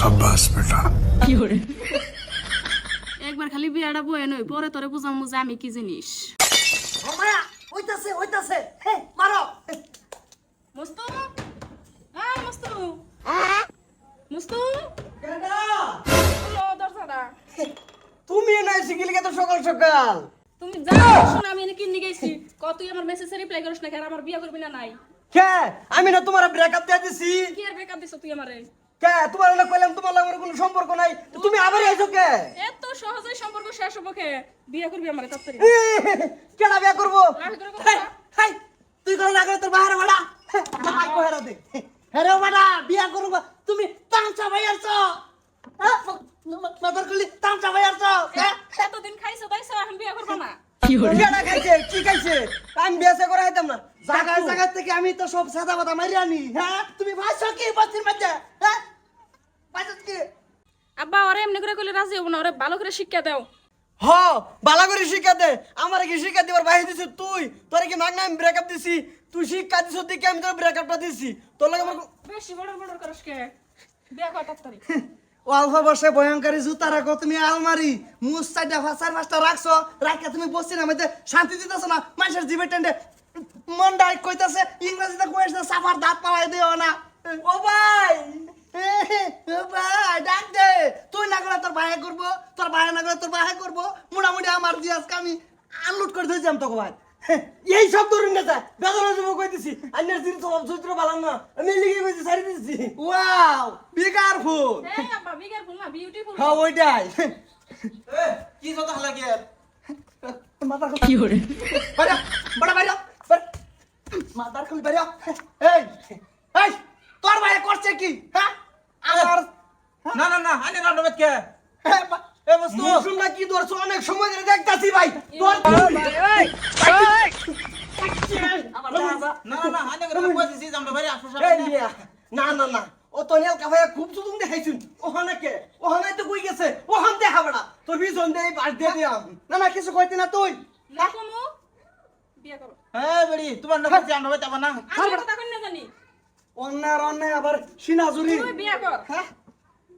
शाबाश बेटा। একবার খালি বিয়াটা বয়ে নই পরে তোরে বুঝামু যে আমি কি জিনিস। ও মায়া হইতাছে হে মারো মস্তু মস্তু মস্তু কেডা হলো দরজাটা। তুমি না শিখিলি কত সকাল সকাল তুমি যাও শোন আমি এনে কিনে গেছি ক তুই আমার মেসেজে রিপ্লাই করিস না কেন আমার বিয়া করবি না নাই কে আমি না তোমার ব্রেকআপ দিয়ে দিছি কি আর ব্রেকআপ দিছ তুই আমারে কে তোমার না কইলাম তোমার লাগে কোনো সম্পর্ক নাই তো তুমি আবার আইছো কে এত সহজেই সম্পর্ক শেষ হবে কে বিয়া করবি আমারে তাড়াতাড়ি কেডা বিয়া করব আমি করে কথা হাই তুই কোন না করে তোর বাহার ভাড়া মাই কইরা দে হেরে বাড়া বিয়া করব তুমি তামচা ভাই আছো মাদার কলি তামচা ভাই আছো এতদিন খাইছো তাইছো এখন বিয়া করব না কেডা খাইছে কি খাইছে আমি বিয়া করে আইতাম না জায়গা থেকে আমি তো সব সাদা বাদা মারি আনি হ্যাঁ তুমি ভাইছো কি বসির মধ্যে হ্যাঁ ভাইছো কি আব্বা ওরে এমনি করে কইলে রাজি হবো না ওরে ভালো করে শিক্ষা দাও হ বালা করে শিক্ষা দে আমারে কি শিক্ষা দিবার বাইরে দিছিস তুই তোরে কি মাগনা আমি ব্রেকআপ দিছি তুই শিক্ষা দিছ দেখি আমি তোর ব্রেকআপটা দিছি তোর লাগে আমার বেশি বড় বড় করস কে বিয়া কর তাড়াতাড়ি ও আলফা বসে ভয়ঙ্করী জুতা রাখো তুমি আলমারি মুস চারটা ফাঁসার পাঁচটা রাখছো রাখা তুমি বসছি না মধ্যে শান্তি দিতেছ না মানুষের জিভে টেন্ডে মন ডাই কইতাছে ইংরেজিতে কইছে সাফার দাঁত পালাই দিও না ও ভাই ও ভাই ডাক দে তুই না গেলে তোর ভাই করবো তোর ভাই না গেলে তোর ভাই করবো মোটামুটি আমার দিয়ে আজকে আমি আনলোড করে দিয়েছিলাম তোকে ভাই এই সব ধরুন না যায় বেদনা দেবো কইতেছি আন্যার জিনিস সব চরিত্র ভালো না আমি লিখে কইছি সারি দিয়েছি ওয়াও বি কেয়ারফুল এই আব্বা বিউটিফুল না বিউটিফুল হ্যাঁ ওইটাই কি কথা লাগে মাথার কি হরে বাইরে বড় বাইরে মাথার খুলি বাইরে এই এই তোর ভাই করছে কি হ্যাঁ আমার না না না আনে না নবেত কে এ বস্তু মুসুম না কি ধরছো অনেক সময় ধরে দেখতাছি ভাই তোর আমার দাদা না না না আনে করে কইছি আমরা বাইরে আসো এই মিয়া না না না ও তো নেল কাফায়া খুব সুন্দর দেখাইছুন ওখানে কে ওখানে তো কই গেছে ওখান দেখা বড়া তোর বিজন দেই বাদ দিয়ে দিয়াম না না কিছু কইতে না তুই না কমু বিয়া করো হ্যাঁ বড়ি তোমার না কইছি আমরা বাইতে না আমি কথা কই না জানি অন্যায় আবার সিনাজুরি তুই বিয়া কর হ্যাঁ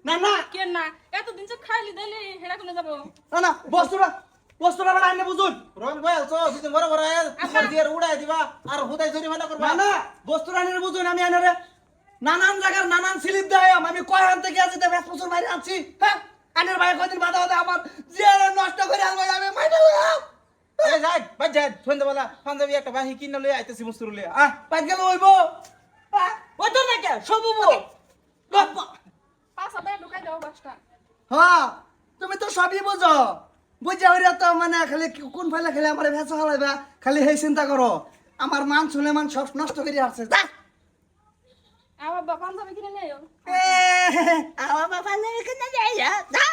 না না কেন না এতদিন যে খাইলি দিলি হেডা কোনে যাব না না বস্তুটা বড় আইনে বুঝুন রং ভাই আছো দিন বড় বড় তোমার দিয়ে উড়াই দিবা আর হুদাই জরিমানা করবা না না বস্তুটা আইনে বুঝুন আমি আইনে রে নানান জায়গার নানান স্লিপ দেয় আমি কয় হান থেকে আছি 5 বছর বাইরে আছি হ্যাঁ আইনের ভাই কদিন বাধা হতে আমার জিয়ারে নষ্ট করে আনবো আমি মাইনা লাগাম এই যাই বাই যাই সন্ধ্যাবেলা পাঞ্জাবি একটা বাহি কিনে লই আইতেছি মুস্তুর লই পাঁচ গেল হইবো ওই তো না কে সব হবো পাঁচ হাজার ঢুকাই দাও বাসটা হ্যাঁ তুমি তো সবই বুঝো বুঝা হইরা তো মানে খালি কোন ফাইলে খালি আমার ভেসা হালাইবা খালি হেই চিন্তা করো আমার মান শুনে মান সব নষ্ট করে আসছে যা আমার বাবা পাঞ্জাবি কিনে নেই আমার বাবা নেই কিনে যাই যা